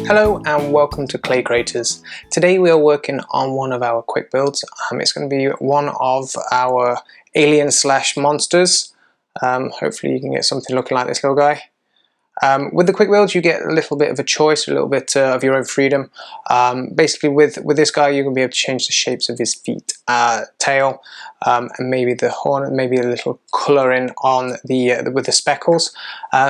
Hello and welcome to Clay Creators. Today we are working on one of our quick builds. It's going to be one of our alien slash monsters. Hopefully you can get something looking like this little guy. With the quick builds you get a little bit of a choice, a little bit of your own freedom. Basically with this guy you're going to be able to change the shapes of his feet, tail, and maybe the horn, and maybe a little colouring on the with the speckles.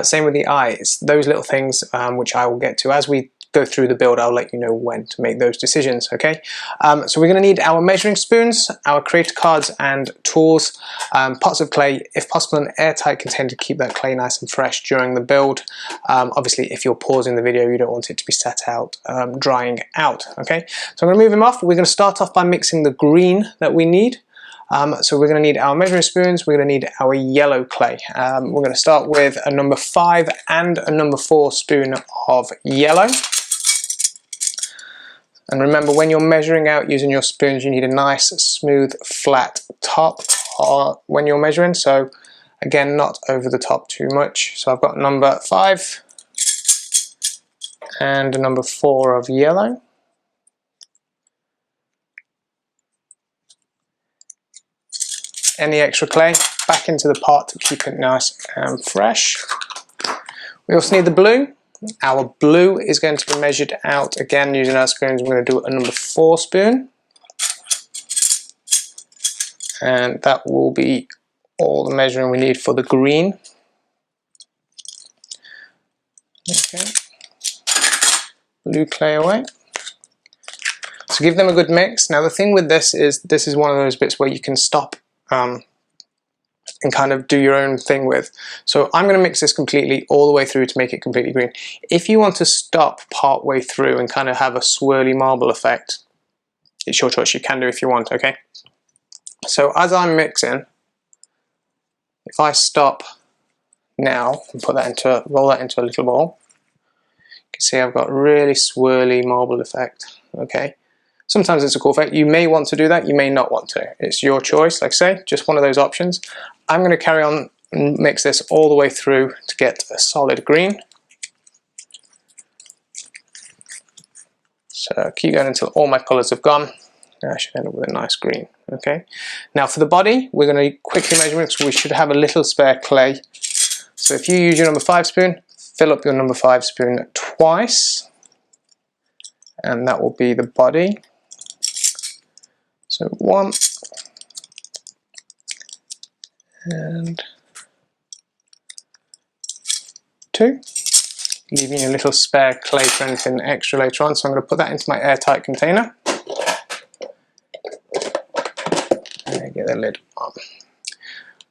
Same with the eyes. Those little things which I will get to as we go through the build. I'll let you know when to make those decisions. Okay, so we're going to need our measuring spoons, our creator cards and tools, pots of clay, if possible an airtight container to keep that clay nice and fresh during the build. Obviously if you're pausing the video you don't want it to be set out drying out. Okay, so I'm going to move him off. We're going to start off by mixing the green that we need. So we're going to need our measuring spoons, we're going to need our yellow clay. We're going to start with a number 5 and a number 4 spoon of yellow. And remember, when you're measuring out using your spoons, you need a nice, smooth, flat top when you're measuring. So again, not over the top too much. So I've got number 5 and a number 4 of yellow. Any extra clay back into the pot to keep it nice and fresh. We also need the blue. Our blue is going to be measured out again using our spoons. We're going to do a number 4 spoon, and that will be all the measuring we need for the green. Okay, blue clay away. So give them a good mix. Now the thing with this is one of those bits where you can stop and kind of do your own thing with. So I'm going to mix this completely all the way through to make it completely green. If you want to stop part way through and kind of have a swirly marble effect, it's your choice, you can do if you want. Okay, so as I'm mixing, if I stop now and put that into, roll that into a little ball, you can see I've got really swirly marble effect. Okay, sometimes it's a cool effect. You may want to do that, you may not want to. It's your choice, like I say, just one of those options. I'm going to carry on and mix this all the way through to get a solid green. So keep going until all my colours have gone. I should end up with a nice green. Okay. Now for the body, we're going to quickly measure it, so we should have a little spare clay. So if you use your number 5 spoon, fill up your number 5 spoon twice, and that will be the body. So 1 and 2, leaving a little spare clay for anything extra later on. So I'm going to put that into my airtight container and get the lid on.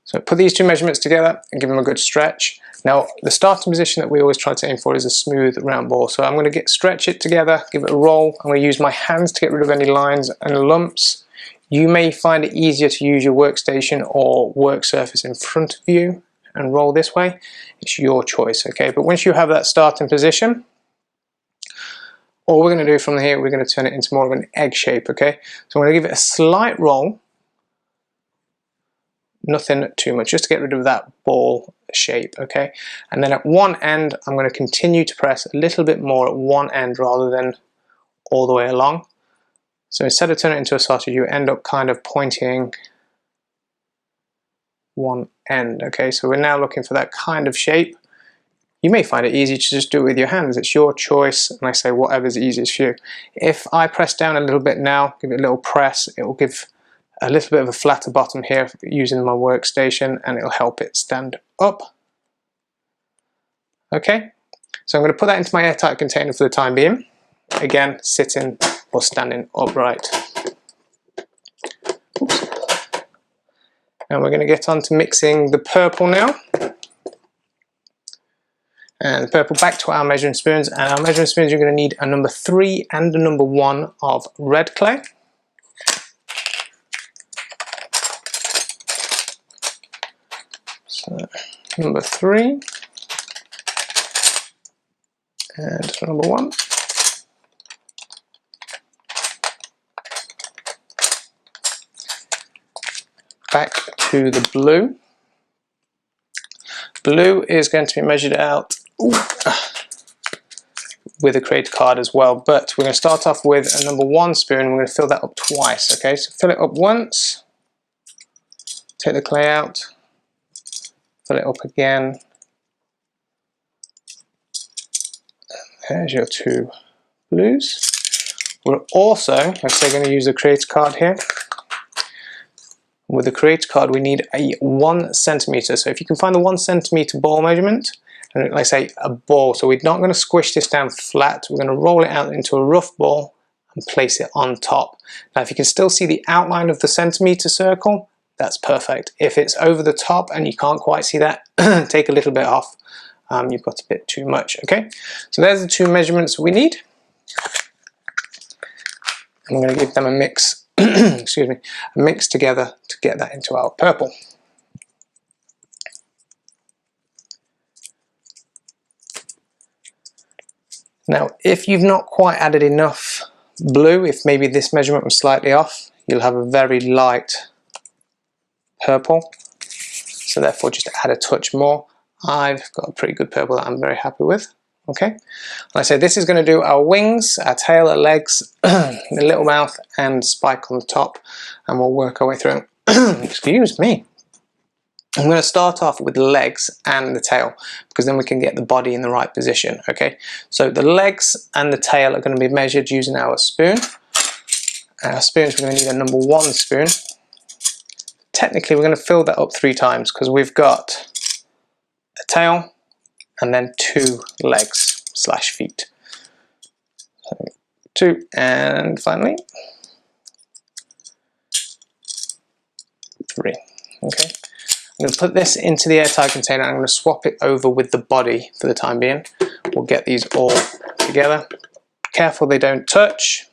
So put these two measurements together and give them a good stretch. Now the starting position that we always try to aim for is a smooth round ball. So I'm going to stretch it together, give it a roll. I'm going to use my hands to get rid of any lines and lumps. You may find it easier to use your workstation or work surface in front of you and roll this way. It's your choice, okay? But once you have that starting position, all we're going to do from here, we're going to turn it into more of an egg shape, okay? So I'm going to give it a slight roll, nothing too much, just to get rid of that ball shape, okay? And then at one end, I'm going to continue to press a little bit more at one end rather than all the way along. So instead of turning it into a sausage, you end up kind of pointing one end. Okay, so we're now looking for that kind of shape. You may find it easy to just do it with your hands. It's your choice, and I say whatever's easiest for you. If I press down a little bit now, give it a little press, it will give a little bit of a flatter bottom here using my workstation, and it'll help it stand up. Okay, so I'm going to put that into my airtight container for the time being. Again, sitting or standing upright. Oops. And we're going to get on to mixing the purple now. And the purple back to our measuring spoons. And our measuring spoons, you're going to need a number 3 and a number 1 of red clay. So number 3 and number 1. Back to the blue. Blue is going to be measured out with a creator card as well, but we're going to start off with a number 1 spoon. We're going to fill that up twice. Okay, so fill it up once, take the clay out, fill it up again. There's your 2 blues. We're also, like I say, going to use a creator card here. With the creator card we need a 1 centimeter. So if you can find the 1 centimeter ball measurement, and like I say, a ball, so we're not going to squish this down flat, we're going to roll it out into a rough ball and place it on top. Now if you can still see the outline of the centimeter circle, that's perfect. If it's over the top and you can't quite see that, take a little bit off. You've got a bit too much. Okay, so there's the 2 measurements we need. I'm going to give them a mix, excuse me, a mix together to get that into our purple. Now, if you've not quite added enough blue, if maybe this measurement was slightly off, you'll have a very light purple. So therefore, just add a touch more. I've got a pretty good purple that I'm very happy with. Okay, like I say, this is going to do our wings, our tail, our legs, the little mouth and spike on the top, and we'll work our way through. Excuse me. I'm going to start off with the legs and the tail, because then we can get the body in the right position. Okay, so the legs and the tail are going to be measured using our spoon. Our spoons, we're going to need a number 1 spoon. Technically we're going to fill that up 3 times, because we've got a tail and then 2 legs slash feet. So 2, and finally 3. Okay, I'm going to put this into the airtight container. I'm going to swap it over with the body for the time being. We'll get these all together. Careful they don't touch.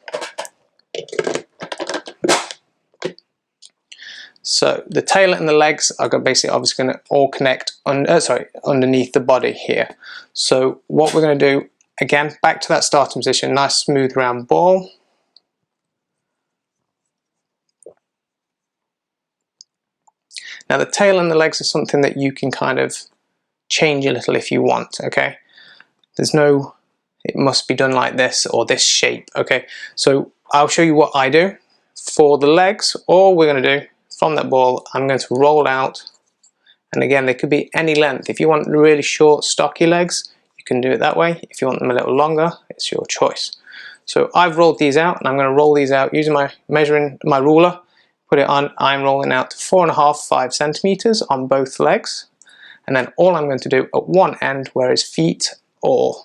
So the tail and the legs are basically obviously going to all connect underneath the body here. So what we're going to do, again, back to that starting position, nice smooth round ball. Now the tail and the legs are something that you can kind of change a little if you want, okay? There's no, it must be done like this or this shape, okay? So I'll show you what I do. For the legs, all we're going to do, from that ball, I'm going to roll out, and again they could be any length. If you want really short stocky legs, you can do it that way. If you want them a little longer, it's your choice. So I've rolled these out, and I'm going to roll these out using my ruler, put it on. I'm rolling out to 4.5–5 centimeters on both legs, and then all I'm going to do at one end, where it's feet or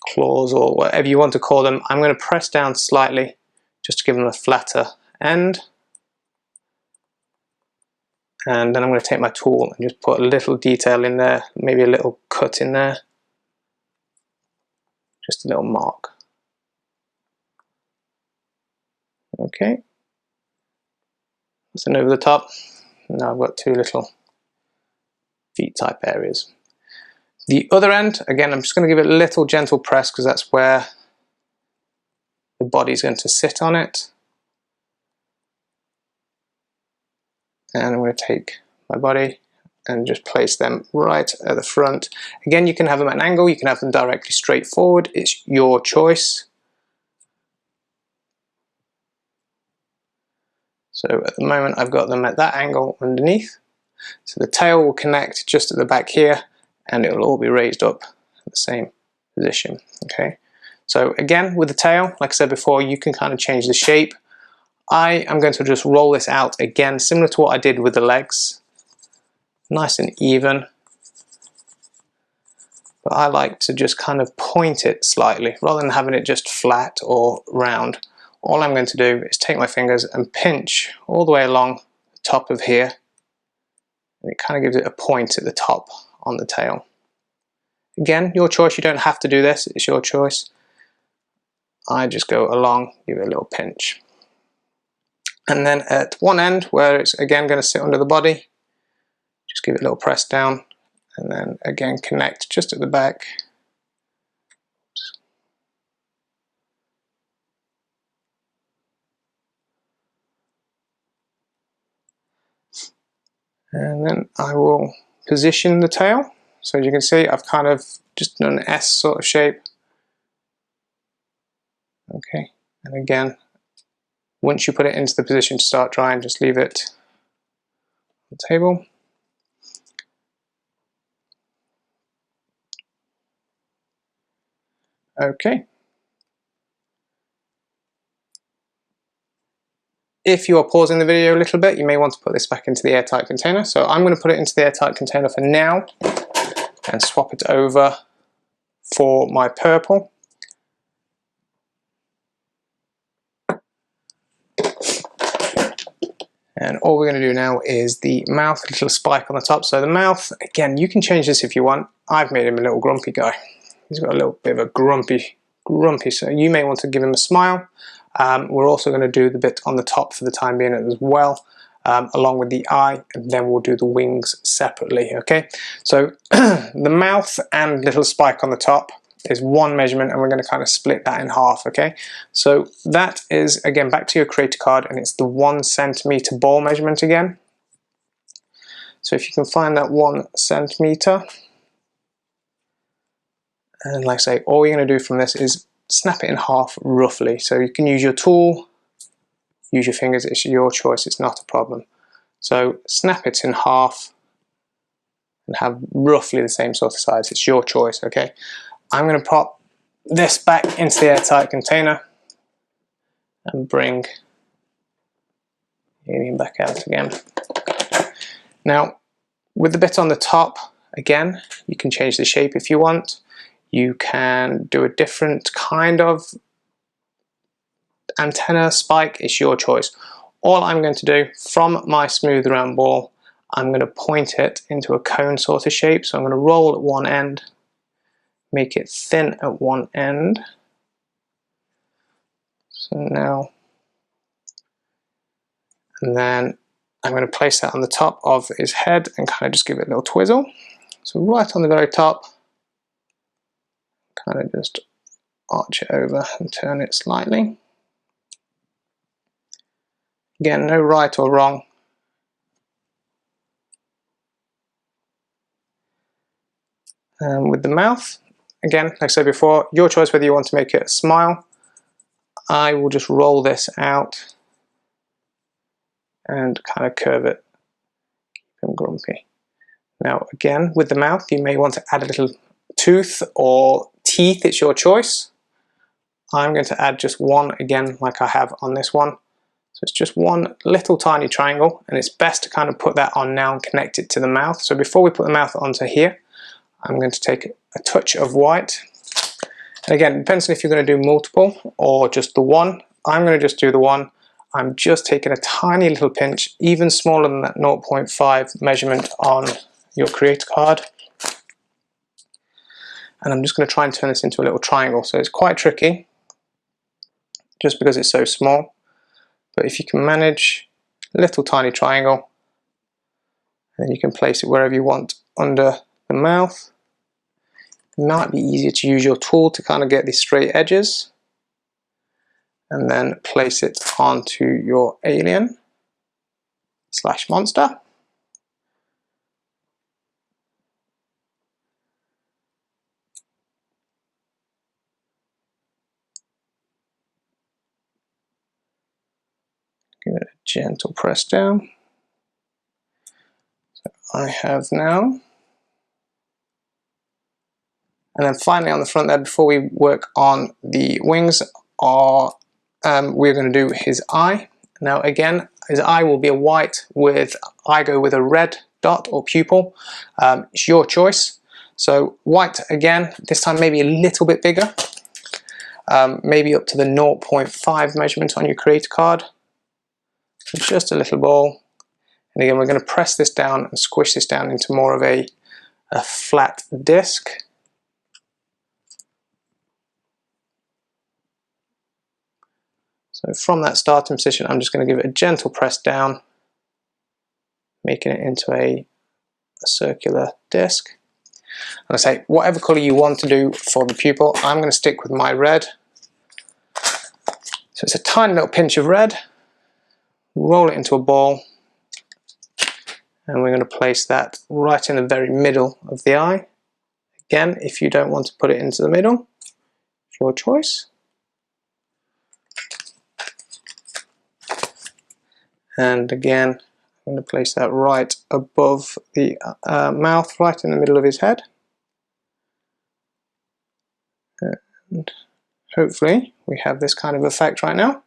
claws or whatever you want to call them, I'm going to press down slightly just to give them a flatter end. And then I'm going to take my tool and just put a little detail in there, maybe a little cut in there, just a little mark. Okay, that's an over the top. Now I've got 2 little feet type areas. The other end, again, I'm just going to give it a little gentle press, because that's where the body's going to sit on it. And I'm going to take my body and just place them right at the front. Again, you can have them at an angle, you can have them directly straight forward, it's your choice. So at the moment I've got them at that angle underneath. So the tail will connect just at the back here, and it will all be raised up at the same position. Okay, so again with the tail, like I said before, you can kind of change the shape. I am going to just roll this out again, similar to what I did with the legs. Nice and even. But I like to just kind of point it slightly, rather than having it just flat or round. All I'm going to do is take my fingers and pinch all the way along the top of here. And it kind of gives it a point at the top on the tail. Again, your choice, you don't have to do this, it's your choice. I just go along, give it a little pinch. And then at one end, where it's again going to sit under the body, just give it a little press down, and then again connect just at the back. And then I will position the tail. So as you can see, I've kind of just an S sort of shape. Okay, and again, once you put it into the position to start drying, just leave it on the table. Okay. If you are pausing the video a little bit, you may want to put this back into the airtight container. So I'm going to put it into the airtight container for now and swap it over for my purple. And all we're going to do now is the mouth, a little spike on the top. So the mouth, again, you can change this if you want. I've made him a little grumpy guy. He's got a little bit of a grumpy, so you may want to give him a smile. We're also going to do the bit on the top for the time being as well, along with the eye, and then we'll do the wings separately, okay? So the mouth and little spike on the top is one measurement, and we're going to kind of split that in half, okay? So that is, again, back to your creator card, and it's the 1 centimeter ball measurement again. So if you can find that 1 centimeter, and like I say, all you're going to do from this is snap it in half roughly. So you can use your tool, use your fingers, it's your choice, it's not a problem. So snap it in half and have roughly the same sort of size, it's your choice, okay? I'm going to pop this back into the airtight container and bring the alien back out again. Now, with the bit on the top, again, you can change the shape if you want. You can do a different kind of antenna spike, it's your choice. All I'm going to do from my smooth round ball, I'm going to point it into a cone sort of shape. So I'm going to roll at one end, make it thin at one end. So now, and then I'm going to place that on the top of his head and kind of just give it a little twizzle. So right on the very top, kind of just arch it over and turn it slightly. Again, no right or wrong. And with the mouth, again, like I said before, your choice whether you want to make it a smile. I will just roll this out and kind of curve it, keep him grumpy. Now again, with the mouth, you may want to add a little tooth or teeth, it's your choice. I'm going to add just one again, like I have on this one. So it's just one little tiny triangle, and it's best to kind of put that on now and connect it to the mouth. So before we put the mouth onto here, I'm going to take a touch of white. And again, it depends on if you're going to do multiple or just the one. I'm going to just do the one. I'm just taking a tiny little pinch, even smaller than that 0.5 measurement on your creator card. And I'm just going to try and turn this into a little triangle. So it's quite tricky, just because it's so small. But if you can manage a little tiny triangle, then you can place it wherever you want under the mouth. It might be easier to use your tool to kind of get these straight edges, and then place it onto your alien slash monster. Give it a gentle press down. So I have now. And then finally on the front there, before we work on the wings, we're going to do his eye. Now again, his eye will be a white with, I go with a red dot or pupil. It's your choice. So white again, this time maybe a little bit bigger. Maybe up to the 0.5 measurement on your creator card. So just a little ball. And again, we're going to press this down and squish this down into more of a flat disc. So from that starting position, I'm just going to give it a gentle press down, making it into a circular disc. And I say, whatever colour you want to do for the pupil, I'm going to stick with my red. So it's a tiny little pinch of red, roll it into a ball, and we're going to place that right in the very middle of the eye. Again, if you don't want to put it into the middle, it's your choice. And again, I'm going to place that right above the mouth, right in the middle of his head. And hopefully we have this kind of effect right now.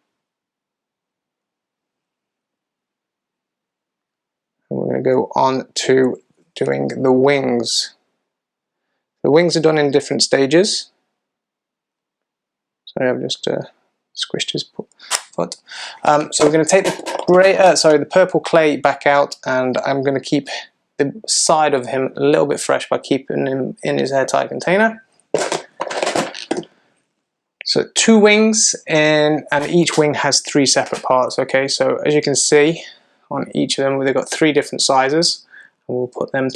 And we're going to go on to doing the wings. The wings are done in different stages. Sorry, I've just squished his foot. So we're going to take the purple clay back out, and I'm going to keep the side of him a little bit fresh by keeping him in his airtight container. So 2 wings, and each wing has 3 separate parts. Okay, so as you can see on each of them, they've got 3 different sizes, and we'll put them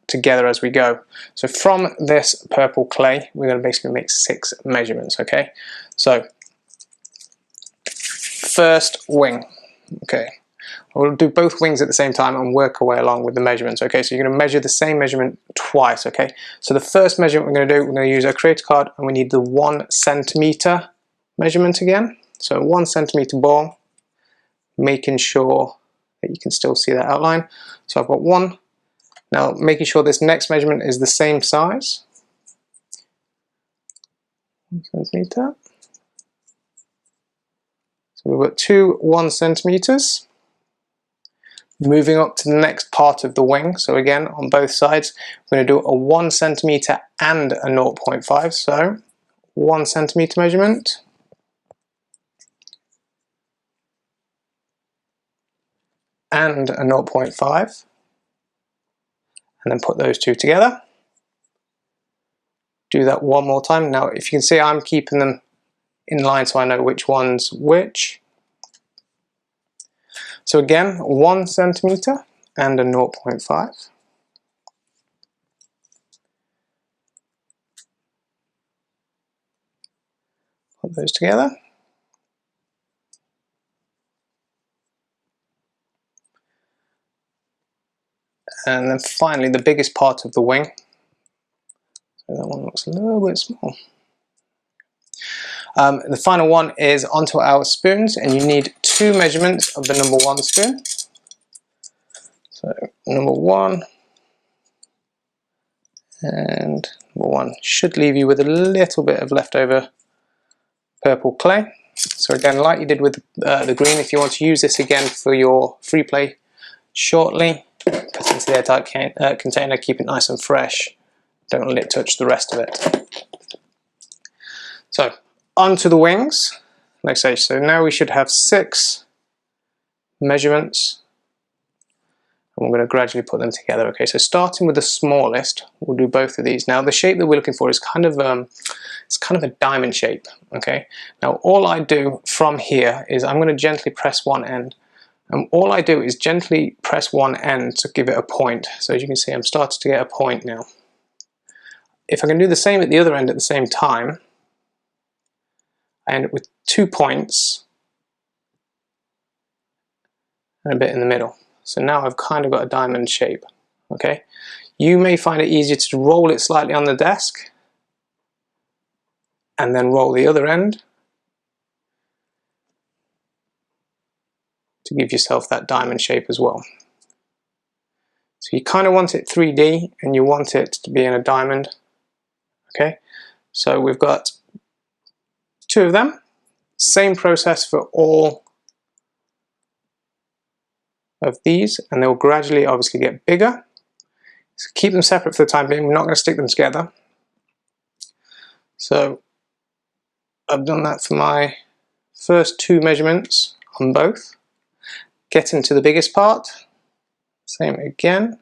together as we go. So from this purple clay, we're going to basically make 6 measurements. Okay, so first wing. Okay, we'll do both wings at the same time and work our way along with the measurements. Okay, so you're going to measure the same measurement twice. Okay, so the first measurement we're going to do, we're going to use our creator card, and we need the 1 centimeter measurement again. So 1 centimeter ball, making sure that you can still see that outline. So I've got 1. Now making sure this next measurement is the same size. 1 centimeter. So we've got 2 1 centimeters. Moving up to the next part of the wing, so again on both sides, we're going to do a 1 centimeter and a 0.5. So 1 centimeter measurement, and a 0.5, and then put those 2 together. Do that one more time. Now if you can see, I'm keeping them in line so I know which one's which. So again, 1 centimeter and a 0.5. Put those together. And then finally, the biggest part of the wing. So that one looks a little bit small. The final one is onto our spoons, and you need 2 measurements of the number 1 spoon. So number 1 and number 1 should leave you with a little bit of leftover purple clay. So again, like you did with the green, if you want to use this again for your free play shortly, put it into the airtight container, keep it nice and fresh, don't let it touch the rest of it. So onto the wings, like I say, so now we should have 6 measurements, and we're going to gradually put them together. Okay, so starting with the smallest, we'll do both of these. Now the shape that we're looking for is kind of a diamond shape. Okay, now all I do from here is I'm going to gently press one end, and all I do is gently press one end to give it a point. So as you can see, I'm starting to get a point now. If I can do the same at the other end at the same time, I end up with 2 points and a bit in the middle. So now I've kind of got a diamond shape. Okay, you may find it easier to roll it slightly on the desk and then roll the other end to give yourself that diamond shape as well. So you kind of want it 3D and you want it to be in a diamond. Okay, so we've got 2 of them. Same process for all of these, and they'll gradually obviously get bigger. So keep them separate for the time being. We're not going to stick them together. So I've done that for my first 2 measurements on both. Get into the biggest part, same again.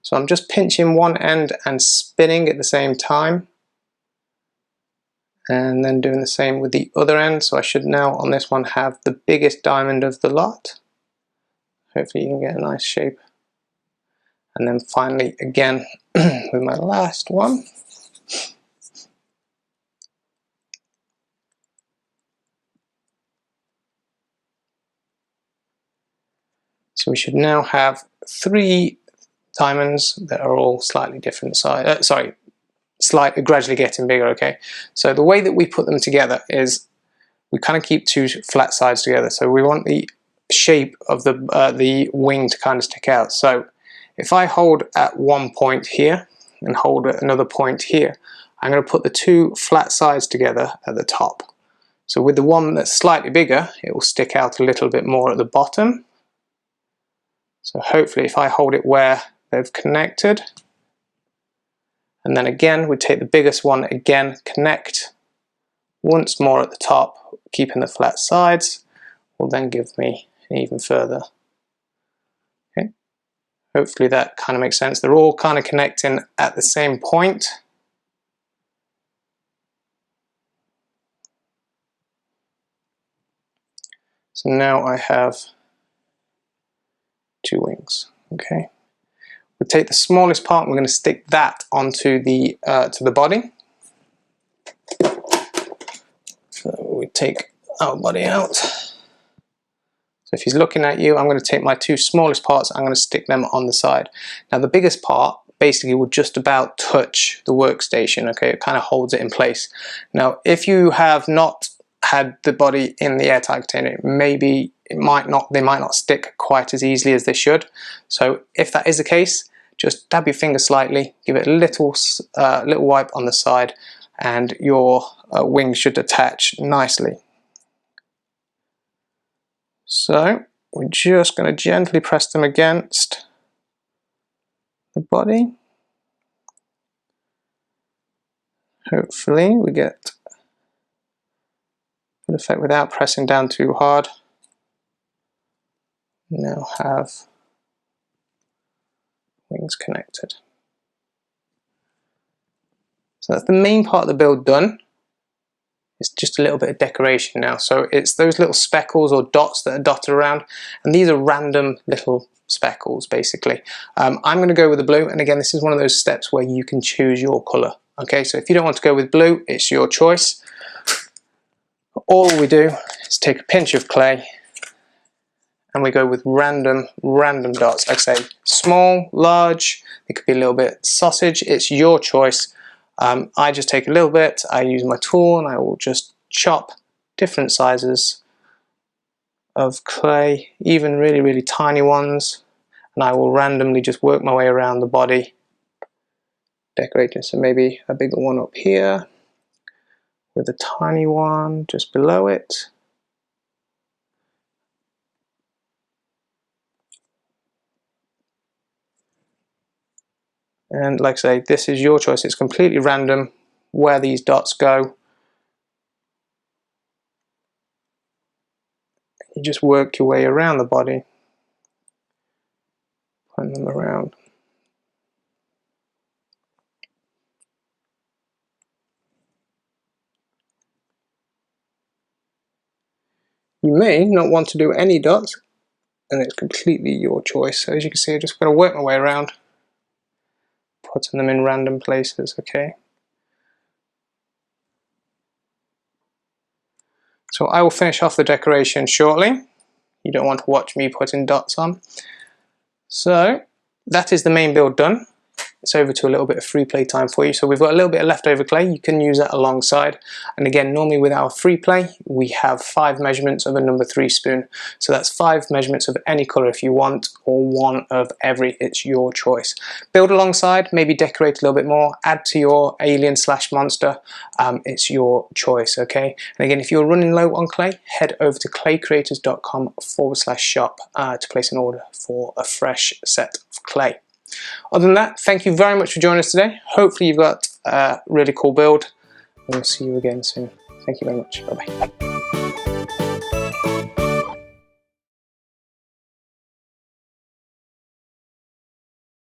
So I'm just pinching one end and spinning at the same time, and then doing the same with the other end. So I should now on this one have the biggest diamond of the lot. Hopefully you can get a nice shape. And then finally again with my last one. So we should now have 3 diamonds that are all slightly different size. slightly gradually getting bigger. Okay, so the way that we put them together is we kind of keep two flat sides together. So we want the shape of the wing to kind of stick out. So if I hold at one point here and hold at another point here, I'm going to put the two flat sides together at the top. So with the one that's slightly bigger, it will stick out a little bit more at the bottom. So hopefully if I hold it where they've connected, and then again we take the biggest one, again connect once more at the top, keeping the flat sides, will then give me even further. Okay, hopefully that kind of makes sense. They're all kind of connecting at the same point. So now I have two wings. Okay, we'll take the smallest part and we're going to stick that onto the to the body. So we take our body out. So if he's looking at you, I'm going to take my two smallest parts, I'm going to stick them on the side. Now the biggest part basically will just about touch the workstation, okay? It kind of holds it in place. Now if you have not had the body in the airtight container, maybe they might not stick quite as easily as they should. So if that is the case, just dab your finger slightly, give it a little wipe on the side, and your wings should attach nicely. So we're just going to gently press them against the body. Hopefully we get good effect without pressing down too hard. Now have wings connected. So that's the main part of the build done. It's just a little bit of decoration now. So it's those little speckles or dots that are dotted around, and these are random little speckles basically. I'm going to go with the blue, and again this is one of those steps where you can choose your color. Okay, so if you don't want to go with blue, it's your choice. All we do is take a pinch of clay and we go with random dots. Like I say, small, large, it could be a little bit sausage, it's your choice. I just take a little bit, I use my tool and I will just chop different sizes of clay, even really tiny ones, and I will randomly just work my way around the body, decorating. So maybe a bigger one up here with a tiny one just below it. And like I say, this is your choice, it's completely random where these dots go. You just work your way around the body, putting them around. You may not want to do any dots, and it's completely your choice. So as you can see, I'm just going to work my way around, putting them in random places, okay? So I will finish off the decoration shortly. You don't want to watch me putting dots on. So that is the main build done. It's over to a little bit of free play time for you. So we've got a little bit of leftover clay, you can use that alongside. And again, normally with our free play, we have 5 measurements of a number 3 spoon. So that's 5 measurements of any colour if you want, or 1 of every, it's your choice. Build alongside, maybe decorate a little bit more, add to your alien / monster, it's your choice, okay? And again, if you're running low on clay, head over to claycreators.com/shop to place an order for a fresh set of clay. Other than that, thank you very much for joining us today. Hopefully you've got a really cool build, and we'll see you again soon. Thank you very much. Bye-bye.